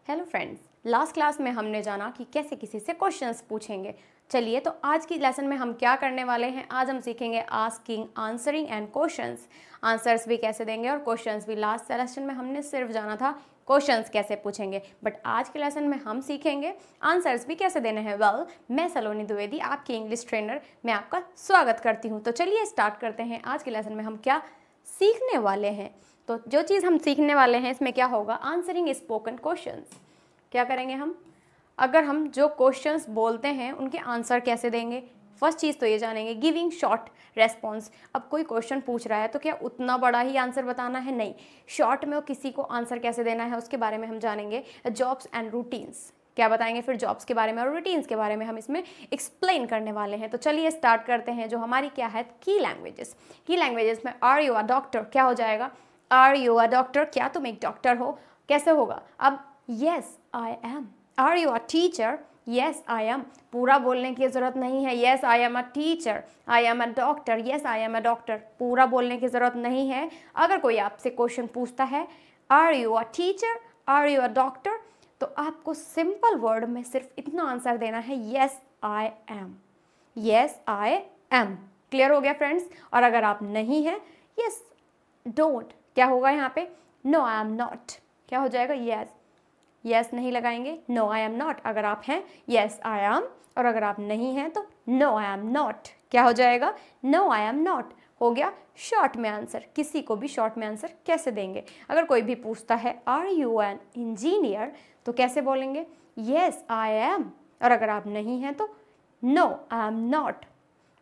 Hello friends, last class में हमने जाना कि कैसे किसी से क्वेश्चंस पूछेंगे। चलिए तो आज की लेसन में हम क्या करने वाले हैं। आज हम सीखेंगे asking, answering and questions. Answers भी कैसे देंगे और क्वेश्चंस भी। लास्ट लेसन में हमने सिर्फ जाना था क्वेश्चंस कैसे पूछेंगे, बट आज के लेसन में हम सीखेंगे आंसर्स भी कैसे देने हैं। मैं सलोनी द्विवेदी, आपकी इंग्लिश ट्रेनर, मैं आपका स्वागत करती हूँ। तो चलिए स्टार्ट करते हैं। आज के लेसन में हम क्या सीखने वाले हैं। तो जो चीज़ हम सीखने वाले हैं इसमें क्या होगा, आंसरिंग स्पोकन क्वेश्चंस। क्या करेंगे हम, अगर हम जो क्वेश्चंस बोलते हैं उनके आंसर कैसे देंगे। फर्स्ट चीज़ तो ये जानेंगे गिविंग शॉर्ट रेस्पॉन्स। अब कोई क्वेश्चन पूछ रहा है तो क्या उतना बड़ा ही आंसर बताना है, नहीं, शॉर्ट में किसी को आंसर कैसे देना है उसके बारे में हम जानेंगे। जॉब्स एंड रूटीन्स, क्या बताएंगे फिर जॉब्स के बारे में और रूटीन्स के बारे में हम इसमें एक्सप्लेन करने वाले हैं। तो चलिए स्टार्ट करते हैं। जो हमारी क्या है, की लैंग्वेजेस। की लैंग्वेजेस में आर यू अ डॉक्टर क्या हो जाएगा, आर यू अ डॉक्टर, क्या तुम एक डॉक्टर हो, कैसे होगा। अब yes I am. Are you a teacher, yes I am, पूरा बोलने की ज़रूरत नहीं है। Yes I am a teacher, I am a doctor, yes I am a doctor, पूरा बोलने की ज़रूरत नहीं है। अगर कोई आपसे क्वेश्चन पूछता है are you a teacher, are you a doctor, तो आपको सिंपल वर्ड में सिर्फ इतना आंसर देना है, yes I M, yes I M. Clear हो गया फ्रेंड्स। और अगर आप नहीं हैं, यस डोंट, क्या होगा यहाँ पे, नो आई एम नॉट, क्या हो जाएगा, यस, यस नहीं लगाएंगे, नो आई एम नॉट। अगर आप हैं, यस आई एम, और अगर आप नहीं हैं तो नो आई एम नॉट, क्या हो जाएगा, नो आई एम नॉट। हो गया शॉर्ट में आंसर। किसी को भी शॉर्ट में आंसर कैसे देंगे। अगर कोई भी पूछता है आर यू एन इंजीनियर, तो कैसे बोलेंगे, यस आई एम, और अगर आप नहीं हैं तो नो आई एम नॉट।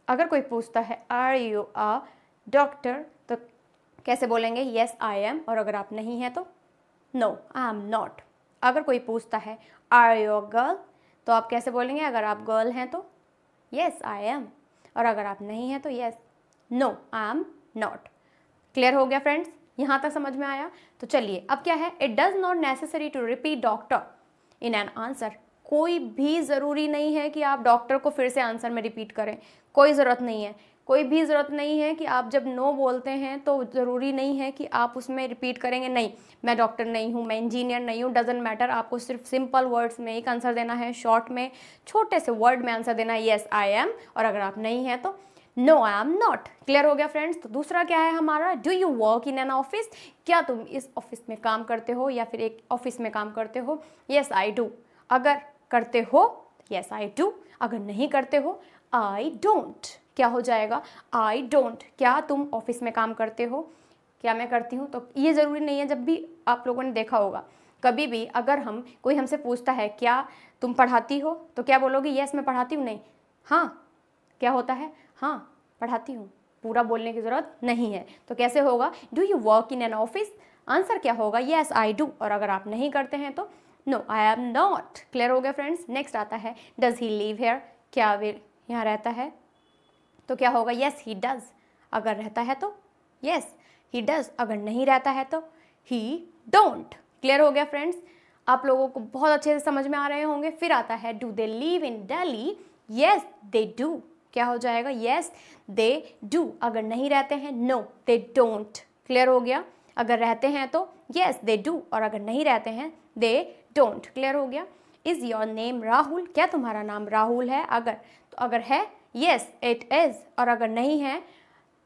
अगर कोई पूछता है आर यू अ डॉक्टर, तो कैसे बोलेंगे, यस आई एम, और अगर आप नहीं हैं तो नो आई एम नॉट। अगर कोई पूछता है आर यू अ गर्ल, तो आप कैसे बोलेंगे, अगर आप गर्ल हैं तो यस आई एम, और अगर आप नहीं हैं तो yes no I am not. Clear हो गया फ्रेंड्स, यहाँ तक समझ में आया। तो चलिए अब क्या है, it does not necessary to repeat doctor in an answer. कोई भी ज़रूरी नहीं है कि आप डॉक्टर को फिर से आंसर में रिपीट करें, कोई ज़रूरत नहीं है। कोई भी ज़रूरत नहीं है कि आप जब नो बोलते हैं तो ज़रूरी नहीं है कि आप उसमें रिपीट करेंगे, नहीं मैं डॉक्टर नहीं हूँ, मैं इंजीनियर नहीं हूँ, डजेंट मैटर। आपको सिर्फ सिंपल वर्ड्स में एक आंसर देना है, शॉर्ट में छोटे से वर्ड में आंसर देना है, येस आई एम, और अगर आप नहीं हैं तो no I am not. Clear हो गया फ्रेंड्स। तो दूसरा क्या है हमारा, do you work in an office, क्या तुम इस ऑफिस में काम करते हो या फिर एक ऑफिस में काम करते हो, येस आई डू। अगर करते हो, येस आई डू, अगर नहीं करते हो, आई डोंट, क्या हो जाएगा, आई डोंट। क्या तुम ऑफिस में काम करते हो, क्या मैं करती हूँ। तो ये ज़रूरी नहीं है। जब भी आप लोगों ने देखा होगा, कभी भी अगर कोई हमसे पूछता है क्या तुम पढ़ाती हो, तो क्या बोलोगे, यस मैं पढ़ाती हूँ, नहीं, हाँ, क्या होता है, हाँ पढ़ाती हूँ, पूरा बोलने की ज़रूरत नहीं है। तो कैसे होगा, do you work in an office, answer क्या होगा, येस आई डू, और अगर आप नहीं करते हैं तो no I am not. Clear हो गया फ्रेंड्स। नेक्स्ट आता है डज ही लिव हेयर, क्या वे यहाँ रहता है, तो क्या होगा, येस ही डज, अगर रहता है तो येस ही डज, अगर नहीं रहता है तो ही डोंट। क्लियर हो गया फ्रेंड्स। आप लोगों को बहुत अच्छे से समझ में आ रहे होंगे। फिर आता है do they live in Delhi, yes they do, क्या हो जाएगा, येस दे डू, अगर नहीं रहते हैं नो दे डोंट। क्लियर हो गया। अगर रहते हैं तो येस दे डू, और अगर नहीं रहते हैं दे डोंट। क्लियर हो गया। इज़ योर नेम राहुल, क्या तुम्हारा नाम राहुल है, अगर तो अगर है येस इट इज़, और अगर नहीं है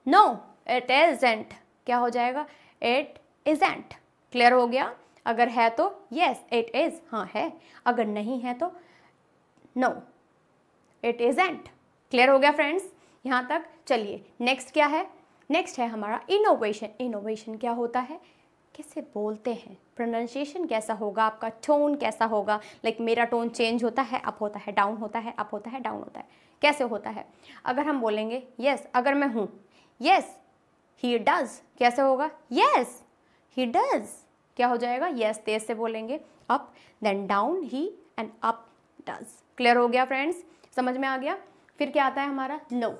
नो इट इज़ेंट, क्या हो जाएगा, इट इज़ेंट। क्लियर हो गया। अगर है तो येस इट इज़, हाँ है, अगर नहीं है तो नो इट इज़ेंट। क्लियर हो गया फ्रेंड्स यहाँ तक। चलिए नेक्स्ट क्या है, नेक्स्ट है हमारा इनोवेशन। इनोवेशन क्या होता है, कैसे बोलते हैं, प्रोनाउंसिएशन कैसा होगा, आपका टोन कैसा होगा। लाइक मेरा टोन चेंज होता है, अप होता है, डाउन होता है, अप होता है, डाउन होता है, कैसे होता है। अगर हम बोलेंगे यस, अगर मैं हूँ, यस ही डज, कैसे होगा, यस ही डज, क्या हो जाएगा, यस तेज से बोलेंगे, up then down, he and up does. Clear हो गया फ्रेंड्स, समझ में आ गया। फिर क्या आता है हमारा, no,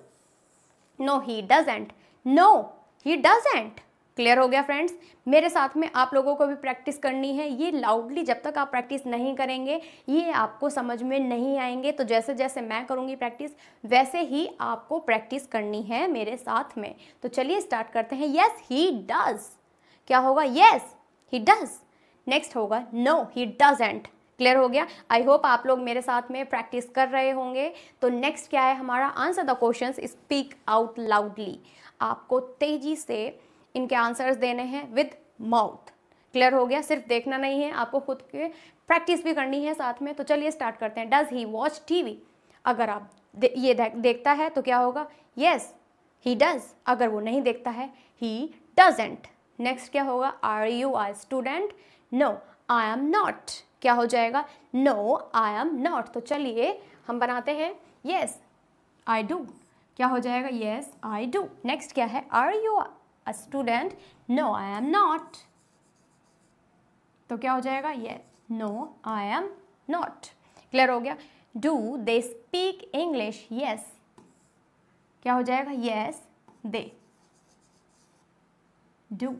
no he doesn't, no he doesn't. Clear हो गया फ्रेंड्स। मेरे साथ में आप लोगों को भी प्रैक्टिस करनी है। ये लाउडली जब तक आप प्रैक्टिस नहीं करेंगे ये आपको समझ में नहीं आएंगे। तो जैसे जैसे मैं करूँगी प्रैक्टिस वैसे ही आपको प्रैक्टिस करनी है मेरे साथ में। तो चलिए स्टार्ट करते हैं। येस ही डज, क्या होगा, येस ही डज। नेक्स्ट होगा नो ही डजंट। क्लियर हो गया। आई होप आप लोग मेरे साथ में प्रैक्टिस कर रहे होंगे। तो नेक्स्ट क्या है हमारा, answer the questions, speak out loudly. आपको तेजी से इनके आंसर्स देने हैं विद माउथ। क्लियर हो गया। सिर्फ देखना नहीं है, आपको खुद के प्रैक्टिस भी करनी है साथ में। तो चलिए स्टार्ट करते हैं। Does he watch TV? अगर आप ये देखता है तो क्या होगा, येस ही डज। अगर वो नहीं देखता है, ही डजंट। नेक्स्ट क्या होगा, are you a student? No I am not. क्या हो जाएगा, नो आई एम नॉट। तो चलिए हम बनाते हैं, येस आई डू। क्या हो जाएगा, येस आई डू। नेक्स्ट क्या है, are you a student? No I am not. तो क्या हो जाएगा, yes no I am not. Clear हो गया। Do they speak English? Yes. क्या हो जाएगा, येस दे डू।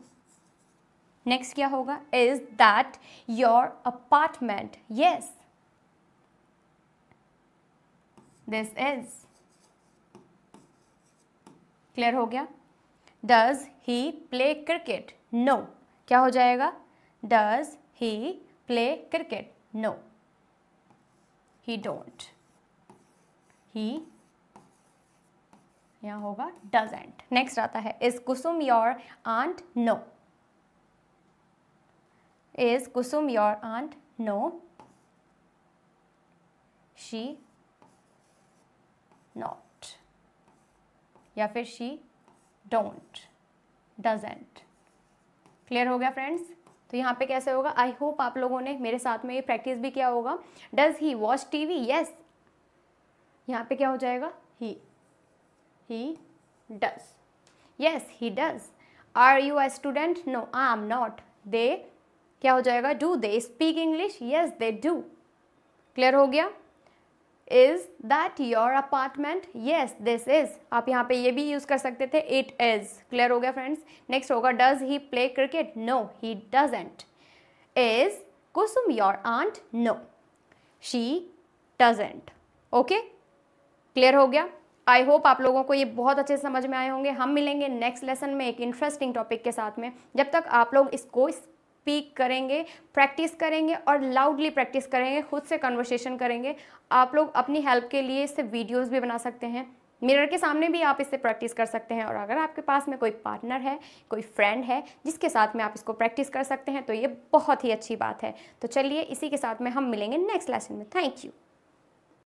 नेक्स्ट क्या होगा, is that your apartment? Yes this is. Clear हो गया। Does he play cricket? No. क्या हो जाएगा, does he play cricket? No he don't. He यहाँ होगा डजेंट। नेक्स्ट आता है, is Kusum your aunt? No. Is Kusum your aunt? No she not. या फिर शी डोंट, डजेंट। क्लियर हो गया फ्रेंड्स। तो यहाँ पे कैसे होगा, आई होप आप लोगों ने मेरे साथ में ये प्रैक्टिस भी किया होगा। Does he watch TV? Yes. यहाँ पे क्या हो जाएगा, he does. Yes he does. Are you a student? No I am not. They क्या हो जाएगा, do they speak English? Yes they do. Clear हो गया। Is that your apartment? Yes this is. आप यहाँ पे ये भी यूज कर सकते थे, इट इज। क्लियर हो गया फ्रेंड्स। नेक्स्ट होगा, does he play cricket? No he doesn't. Is Kusum your aunt? No she doesn't. Okay, clear हो गया। आई होप आप लोगों को ये बहुत अच्छे से समझ में आए होंगे। हम मिलेंगे नेक्स्ट लेसन में एक इंटरेस्टिंग टॉपिक के साथ में। जब तक आप लोग इसको स्पीक करेंगे, प्रैक्टिस करेंगे और लाउडली प्रैक्टिस करेंगे, खुद से कन्वर्सेशन करेंगे। आप लोग अपनी हेल्प के लिए इससे वीडियोस भी बना सकते हैं, मिरर के सामने भी आप इससे प्रैक्टिस कर सकते हैं। और अगर आपके पास में कोई पार्टनर है, कोई फ्रेंड है जिसके साथ में आप इसको प्रैक्टिस कर सकते हैं, तो ये बहुत ही अच्छी बात है। तो चलिए इसी के साथ में हम मिलेंगे नेक्स्ट लेसन में। Thank you.